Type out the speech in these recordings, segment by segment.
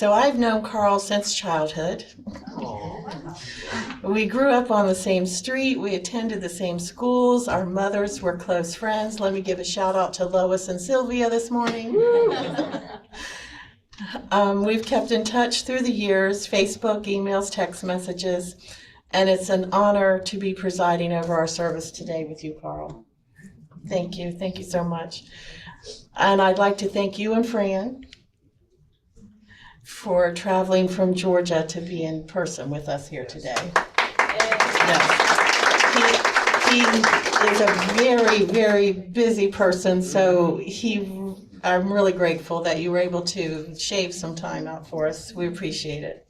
So I've known Carl since childhood. We grew up on the same street. We attended the same schools. Our mothers were close friends. Let me give a shout out to Lois and Sylvia this morning. We've kept in touch through the years, Facebook, emails, text messages, and it's an honor to be presiding over our service today with you, Carl. Thank you. Thank you so much. And I'd like to thank you and Fran for traveling from Georgia to be in person with us here today. Yes. He is a very, very busy person, so I'm really grateful that you were able to shave some time out for us. We appreciate it.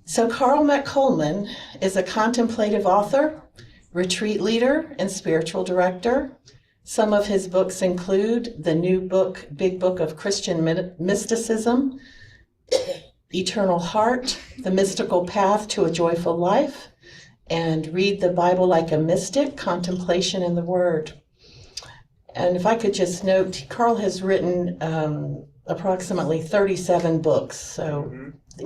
So Carl McColman is a contemplative author, retreat leader, and spiritual director. Some of his books include the new book, Big Book of Christian Mysticism, Eternal Heart, The Mystical Path to a Joyful Life, and Read the Bible Like a Mystic, Contemplation in the Word. And if I could just note, Carl has written approximately 37 books, so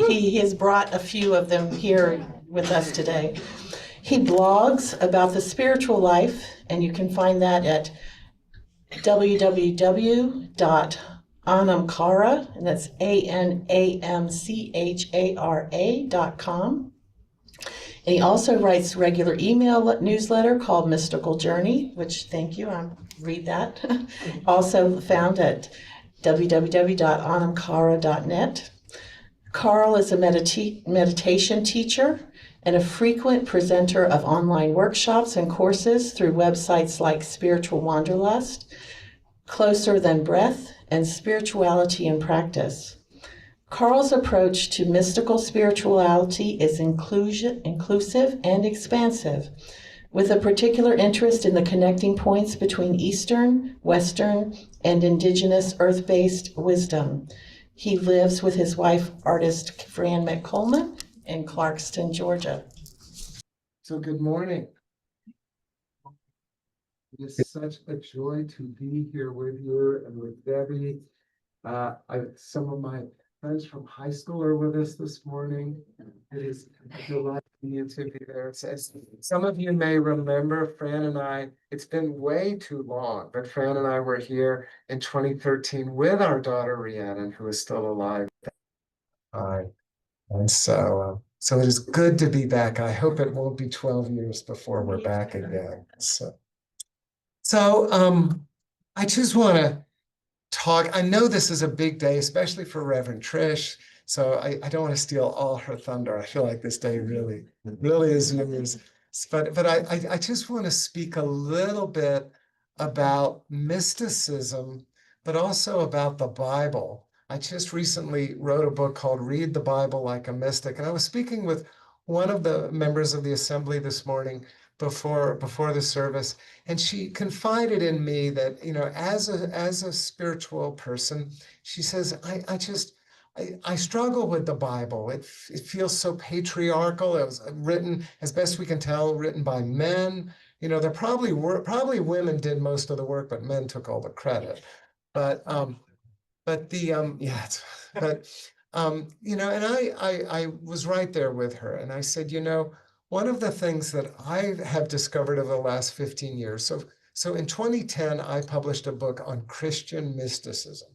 he has brought a few of them here with us today. He blogs about the spiritual life, and you can find that at www.anamchara, and that's ANAMCHARA.com. And he also writes regular email newsletter called Mystical Journey, which, thank you, I read that. Also found at www.anamchara.net. Carl is a meditation teacher and a frequent presenter of online workshops and courses through websites like Spiritual Wanderlust, Closer Than Breath, and Spirituality in Practice. Carl's approach to mystical spirituality is inclusive and expansive, with a particular interest in the connecting points between Eastern, Western, and indigenous earth-based wisdom. He lives with his wife, artist Fran McColman, in Clarkston, Georgia. So good morning. It is such a joy to be here with you and with Debbie. Some of my friends from high school are with us this morning. It is a delight for you to be there. As some of you may remember, Fran and I, it's been way too long, but Fran and I were here in 2013 with our daughter Rhiannon, who is still alive. And so it is good to be back. I hope it won't be 12 years before we're back again. So I just want to talk. I know this is a big day, especially for Reverend Trish. So I don't want to steal all her thunder. I feel like this day really is news. But I just want to speak a little bit about mysticism, but also about the Bible. I just recently wrote a book called Read the Bible Like a Mystic. And I was speaking with one of the members of the assembly this morning before the service, and she confided in me that, you know, as a spiritual person, she says, I struggle with the Bible. It feels so patriarchal. It was written, as best we can tell, written by men. You know, there probably women did most of the work, but men took all the credit. You know, and I was right there with her, and I said, you know, one of the things that I have discovered over the last 15 years. So in 2010, I published a book on Christian mysticism,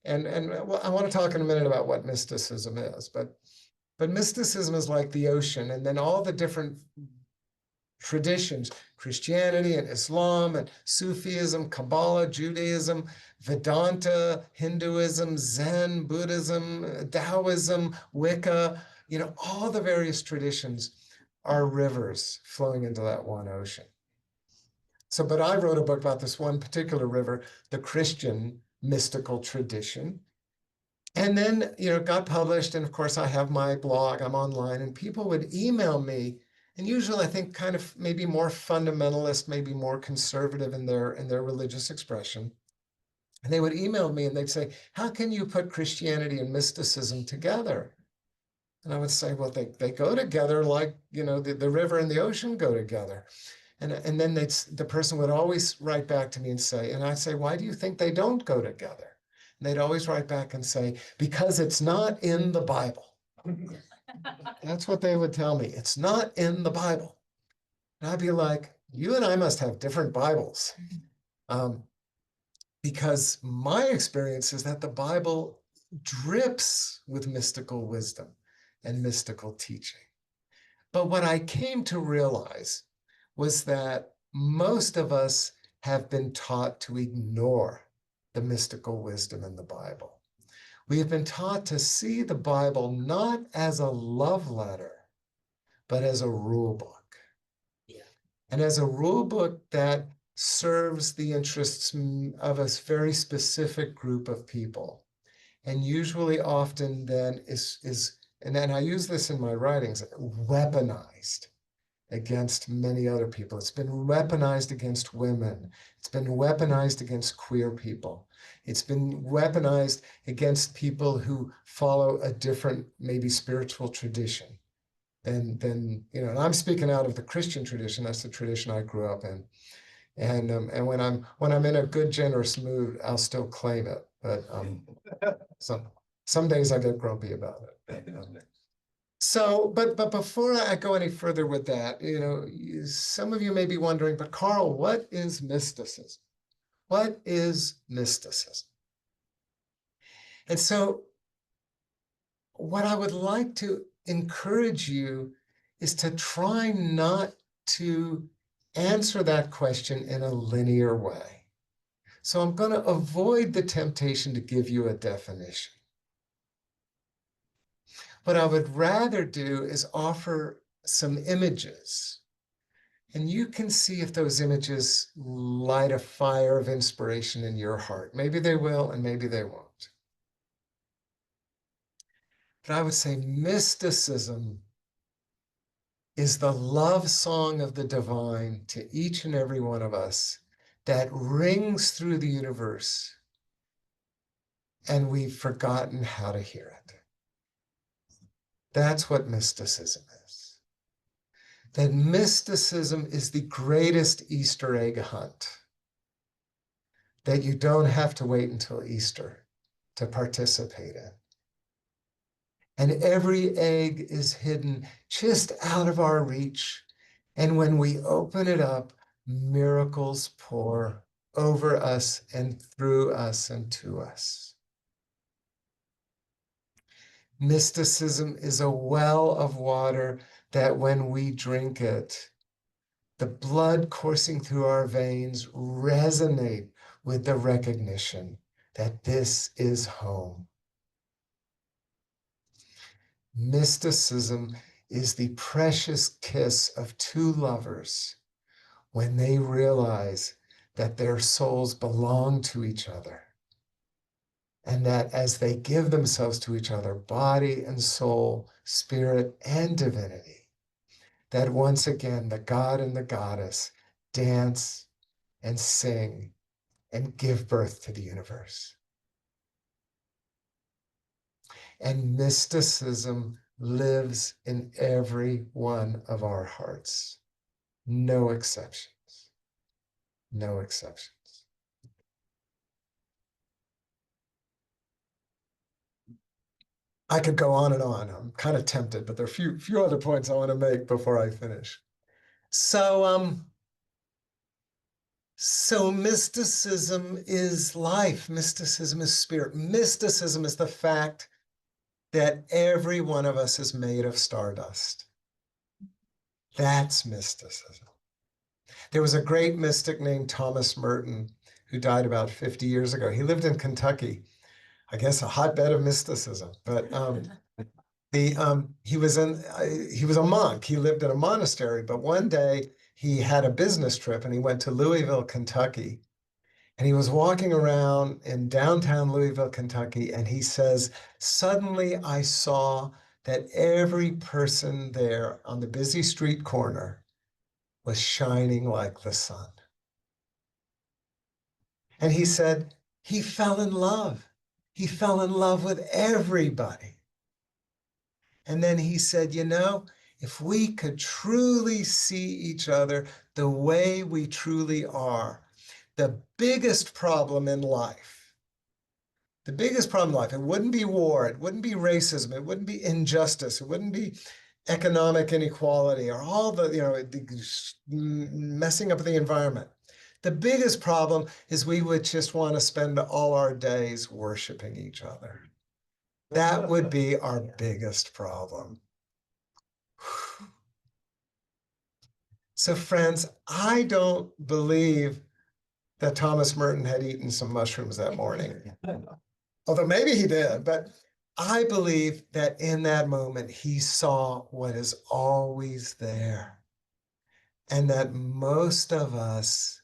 and well, I want to talk in a minute about what mysticism is, but mysticism is like the ocean, and then all the different traditions, Christianity and Islam and Sufism, Kabbalah, Judaism, Vedanta, Hinduism, Zen, Buddhism, Taoism, Wicca, you know, all the various traditions are rivers flowing into that one ocean. So, but I wrote a book about this one particular river, the Christian mystical tradition. And then, you know, it got published. And of course, I have my blog, I'm online, and people would email me. And usually I think kind of maybe more fundamentalist, maybe more conservative in their religious expression. And they would email me and they'd say, how can you put Christianity and mysticism together? And I would say, well, they go together like, you know, the river and the ocean go together. And then the person would always write back to me and say, and I'd say, why do you think they don't go together? And they'd always write back and say, because it's not in the Bible. That's what they would tell me. It's not in the Bible. And I'd be like, you and I must have different Bibles. Because my experience is that the Bible drips with mystical wisdom and mystical teaching. But what I came to realize was that most of us have been taught to ignore the mystical wisdom in the Bible. We have been taught to see the Bible not as a love letter, but as a rule book. Yeah. And as a rule book that serves the interests of a very specific group of people. And usually often then and then I use this in my writings, weaponized against many other people. It's been weaponized against women. It's been weaponized against queer people. It's been weaponized against people who follow a different, maybe spiritual tradition than and I'm speaking out of the Christian tradition. That's the tradition I grew up in. And when I'm in a good, generous mood, I'll still claim it. But some days I get grumpy about it. So, but before I go any further with that, some of you may be wondering, but Carl, what is mysticism? What is mysticism? And so what I would like to encourage you is to try not to answer that question in a linear way. So I'm going to avoid the temptation to give you a definition. What I would rather do is offer some images. And you can see if those images light a fire of inspiration in your heart. Maybe they will, and maybe they won't. But I would say mysticism is the love song of the divine to each and every one of us that rings through the universe, and we've forgotten how to hear it. That's what mysticism is. That mysticism is the greatest Easter egg hunt. That you don't have to wait until Easter to participate in. And every egg is hidden just out of our reach. And when we open it up, miracles pour over us and through us and to us. Mysticism is a well of water that when we drink it, the blood coursing through our veins resonate with the recognition that this is home. Mysticism is the precious kiss of two lovers when they realize that their souls belong to each other, and that as they give themselves to each other, body and soul, spirit and divinity, that once again the god and the goddess dance and sing and give birth to the universe. And mysticism lives in every one of our hearts. No exceptions. No exceptions. I could go on and on. I'm kind of tempted, but there are a few other points I want to make before I finish. So mysticism is life. Mysticism is spirit. Mysticism is the fact that every one of us is made of stardust. That's mysticism. There was a great mystic named Thomas Merton who died about 50 years ago. He lived in Kentucky, I guess a hotbed of mysticism. But he was a monk. He lived in a monastery. But one day he had a business trip and he went to Louisville, Kentucky. And he was walking around in downtown Louisville, Kentucky, and he says, suddenly I saw that every person there on the busy street corner was shining like the sun. And he said, he fell in love. He fell in love with everybody. And then he said, if we could truly see each other the way we truly are, the biggest problem in life, The biggest problem in life, it wouldn't be war, it wouldn't be racism, it wouldn't be injustice, it wouldn't be economic inequality or all the, messing up the environment. The biggest problem is we would just want to spend all our days worshiping each other. That would be our biggest problem. So friends, I don't believe that Thomas Merton had eaten some mushrooms that morning. Although maybe he did, but I believe that in that moment, he saw what is always there. And that most of us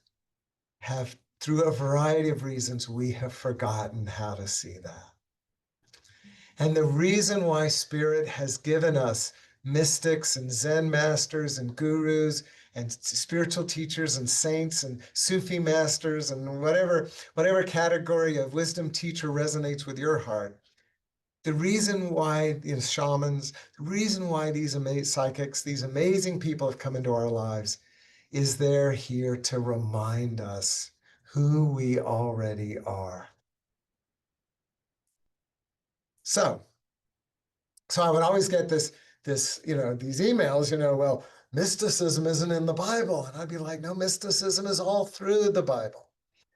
have, through a variety of reasons, we have forgotten how to see that. And the reason why Spirit has given us mystics and Zen masters and gurus and spiritual teachers and saints and Sufi masters and whatever category of wisdom teacher resonates with your heart. The reason why shamans, the reason why these psychics, these amazing people have come into our lives is they're here to remind us who we already are. So I would always get these emails, well, mysticism isn't in the Bible. And I'd be like, no, mysticism is all through the Bible.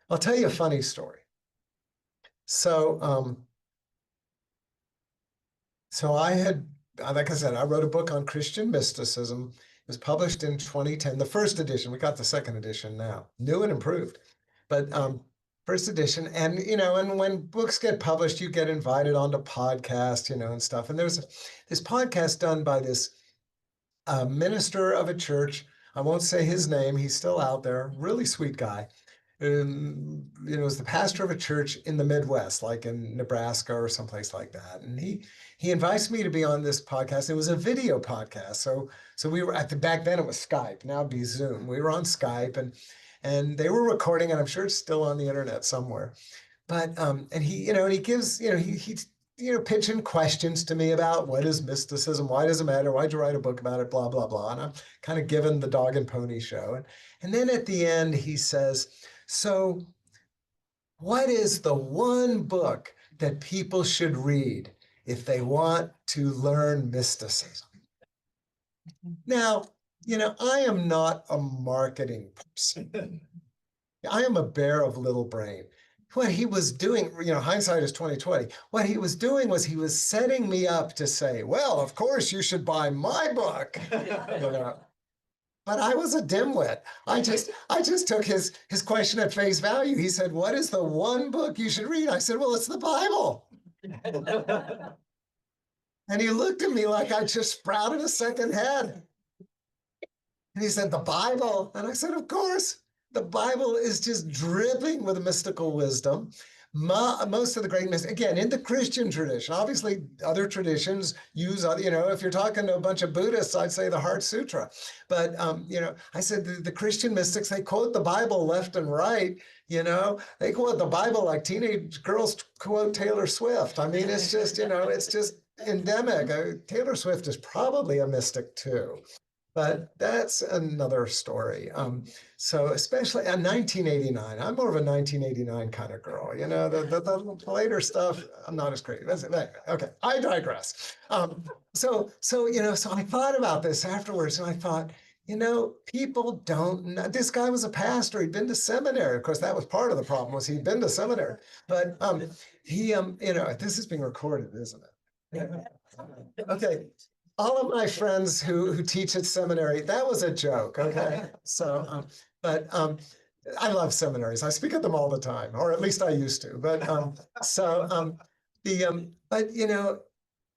I'll tell you a funny story. So I had, like I said, I wrote a book on Christian mysticism. It was published in 2010, the first edition. We got the second edition now, new and improved. But first edition, and and when books get published, you get invited onto podcasts, and stuff. And there's this podcast done by this minister of a church. I won't say his name. He's still out there. Really sweet guy. Was the pastor of a church in the Midwest, like in Nebraska or someplace like that. And he invites me to be on this podcast. It was a video podcast. So we were back then it was Skype. Now it'd be Zoom. We were on Skype and they were recording, and I'm sure it's still on the internet somewhere. But and he gives, he's pitching questions to me about what is mysticism, why does it matter, why'd you write a book about it, blah, blah, blah. And I'm kind of giving the dog and pony show. And then at the end, he says, so what is the one book that people should read if they want to learn mysticism? Now, I am not a marketing person. I am a bear of little brain. What he was doing, hindsight is 2020. What he was doing was he was setting me up to say, well, of course you should buy my book. But I was a dimwit. I just took his question at face value. He said, what is the one book you should read? I said, well, it's the Bible. And he looked at me like I just sprouted a second head. And he said, the Bible? And I said, of course. The Bible is just dripping with mystical wisdom. Most of the great mystics, again, in the Christian tradition, obviously other traditions use, if you're talking to a bunch of Buddhists, I'd say the Heart Sutra. But, I said the Christian mystics, they quote the Bible left and right, they quote the Bible like teenage girls quote Taylor Swift. I mean, it's just, it's just endemic. Taylor Swift is probably a mystic too. But that's another story. So especially in 1989, I'm more of a 1989 kind of girl. The later stuff, I'm not as crazy. Okay, I digress. So I thought about this afterwards, and I thought, people don't know. This guy was a pastor. He'd been to seminary. Of course, that was part of the problem, was he'd been to seminary. But this is being recorded, isn't it? Okay. All of my friends who teach at seminary, that was a joke, okay? So, but I love seminaries. I speak at them all the time, or at least I used to. But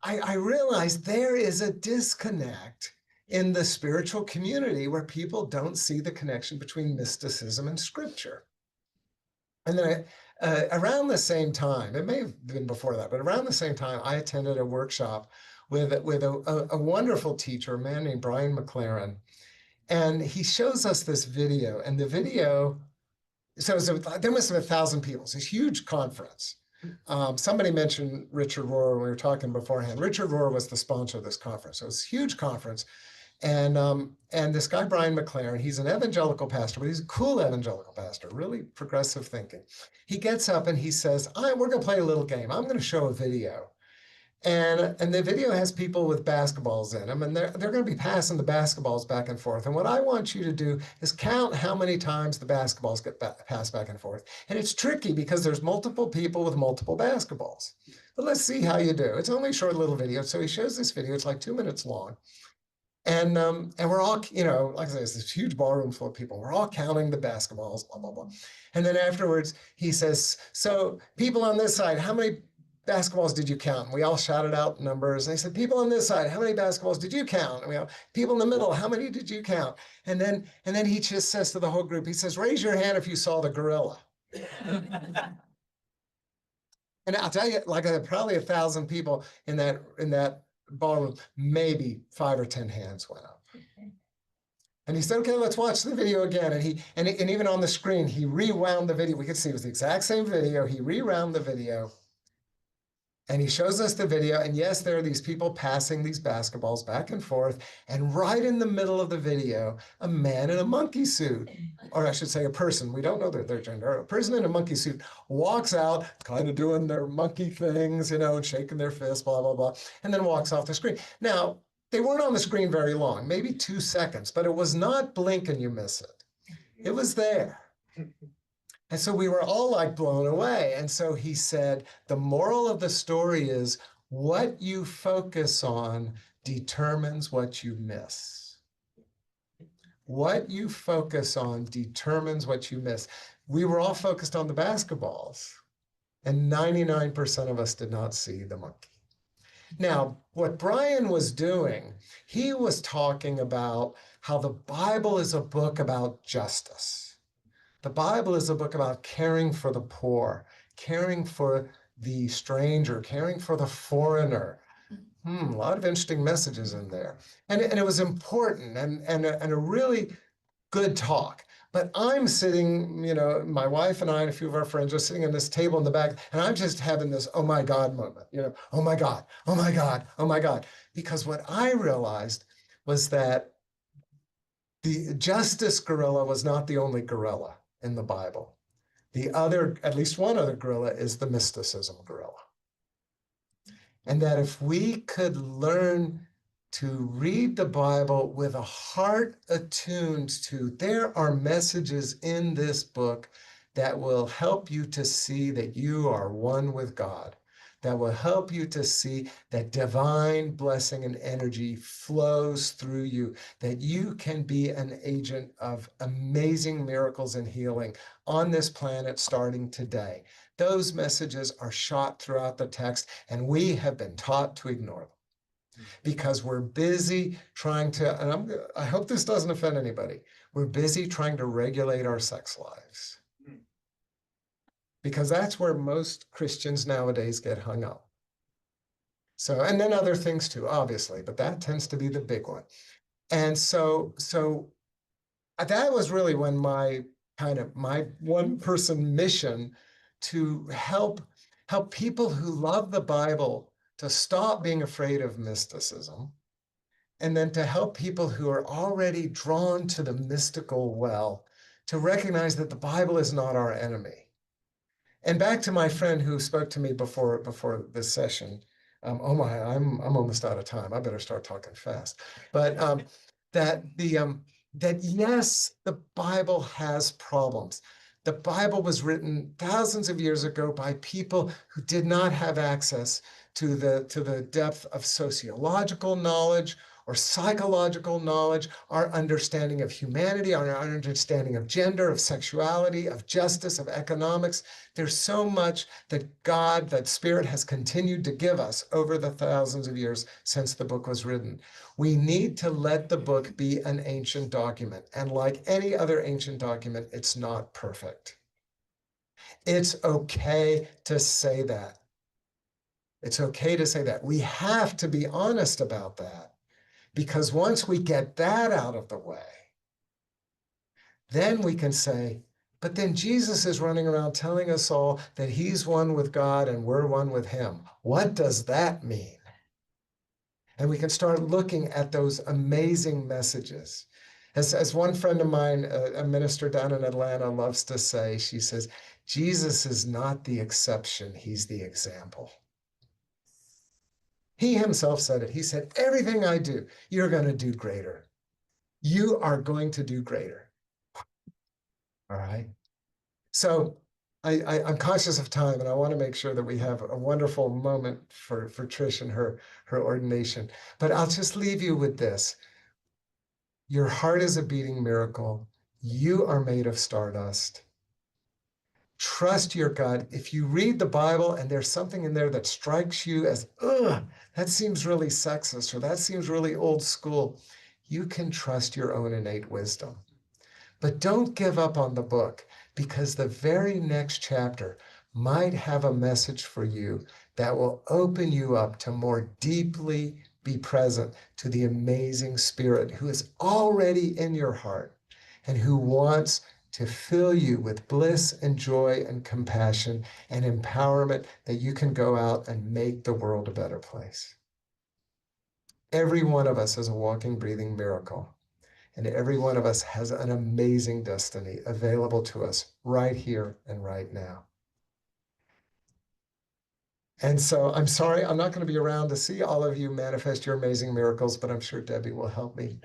I realized there is a disconnect in the spiritual community where people don't see the connection between mysticism and scripture. And then around the same time, it may have been before that, but around the same time, I attended a workshop with a wonderful teacher, a man named Brian McLaren. And he shows us this video, and the video, there must have been 1,000 people. It's a huge conference. Somebody mentioned Richard Rohr when we were talking beforehand. Richard Rohr was the sponsor of this conference. So it was a huge conference. And this guy, Brian McLaren, he's an evangelical pastor, but he's a cool evangelical pastor, really progressive thinking. He gets up and he says, we're going to play a little game. I'm going to show a video. And the video has people with basketballs in them, and they're going to be passing the basketballs back and forth. And what I want you to do is count how many times the basketballs get passed back and forth. And it's tricky because there's multiple people with multiple basketballs. But let's see how you do. It's only a short little video. So he shows this video. It's like 2 minutes long. And we're all, like I said, it's this huge ballroom full of people. We're all counting the basketballs, blah, blah, blah. And then afterwards, he says, so people on this side, how many basketballs did you count? And we all shouted out numbers. And he said, people on this side, how many basketballs did you count? And we all, people in the middle, how many did you count? And then he just says to the whole group, he says, raise your hand if you saw the gorilla. And I'll tell you, like I said, probably 1,000 people in that ballroom, maybe 5 or 10 hands went up. And he said, okay, let's watch the video again. And even on the screen, he rewound the video. We could see it was the exact same video. He rewound the video. And he shows us the video. And yes, there are these people passing these basketballs back and forth. And right in the middle of the video, a man in a monkey suit, or I should say a person, we don't know their gender, a person in a monkey suit walks out, kind of doing their monkey things, and shaking their fists, blah, blah, blah, and then walks off the screen. Now, they weren't on the screen very long, maybe 2 seconds, but it was not blink and you miss it. It was there. And so we were all like blown away. And so he said, the moral of the story is what you focus on determines what you miss. What you focus on determines what you miss. We were all focused on the basketballs, and 99% of us did not see the monkey. Now, what Brian was doing, he was talking about how the Bible is a book about justice. The Bible is a book about caring for the poor, caring for the stranger, caring for the foreigner. A lot of interesting messages in there. And it was important and a really good talk. But I'm sitting, my wife and I and a few of our friends are sitting at this table in the back, and I'm just having this, oh my God moment, oh my God, oh my God, oh my God. Because what I realized was that the justice gorilla was not the only gorilla in the Bible. The other, at least one other gorilla, is the mysticism gorilla. And that if we could learn to read the Bible with a heart attuned to, there are messages in this book that will help you to see that you are one with God, that will help you to see that divine blessing and energy flows through you, that you can be an agent of amazing miracles and healing on this planet starting today. Those messages are shot throughout the text, and we have been taught to ignore them because we're busy trying to, and I hope this doesn't offend anybody, we're busy trying to regulate our sex lives. Because that's where most Christians nowadays get hung up. So, and then other things too, obviously, but that tends to be the big one. And so that was really when my one-person mission to help people who love the Bible to stop being afraid of mysticism, and then to help people who are already drawn to the mystical well to recognize that the Bible is not our enemy. And back to my friend who spoke to me before this session. I'm almost out of time. I better start talking fast. But that yes, the Bible has problems. The Bible was written thousands of years ago by people who did not have access to the depth of sociological knowledge or psychological knowledge, our understanding of humanity, our understanding of gender, of sexuality, of justice, of economics. There's so much that God, that Spirit has continued to give us over the thousands of years since the book was written. We need to let the book be an ancient document. And like any other ancient document, it's not perfect. It's okay to say that. It's okay to say that. We have to be honest about that. Because once we get that out of the way, then we can say, but then Jesus is running around telling us all that he's one with God and we're one with him. What does that mean? And we can start looking at those amazing messages. As one friend of mine, a minister down in Atlanta, loves to say, she says, Jesus is not the exception, he's the example. He himself said it. He said, everything I do, you're going to do greater. You are going to do greater. All right. So I'm conscious of time, and I want to make sure that we have a wonderful moment for Trish and her ordination. But I'll just leave you with this. Your heart is a beating miracle. You are made of stardust. Trust your gut. If you read the Bible and there's something in there that strikes you as, ugh, that seems really sexist or that seems really old school, you can trust your own innate wisdom. But don't give up on the book, because the very next chapter might have a message for you that will open you up to more deeply be present to the amazing Spirit who is already in your heart and who wants to fill you with bliss and joy and compassion and empowerment that you can go out and make the world a better place. Every one of us is a walking, breathing miracle. And every one of us has an amazing destiny available to us right here and right now. And so I'm sorry, I'm not going to be around to see all of you manifest your amazing miracles, but I'm sure Debbie will help me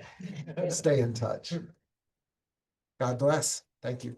stay in touch. God bless. Thank you.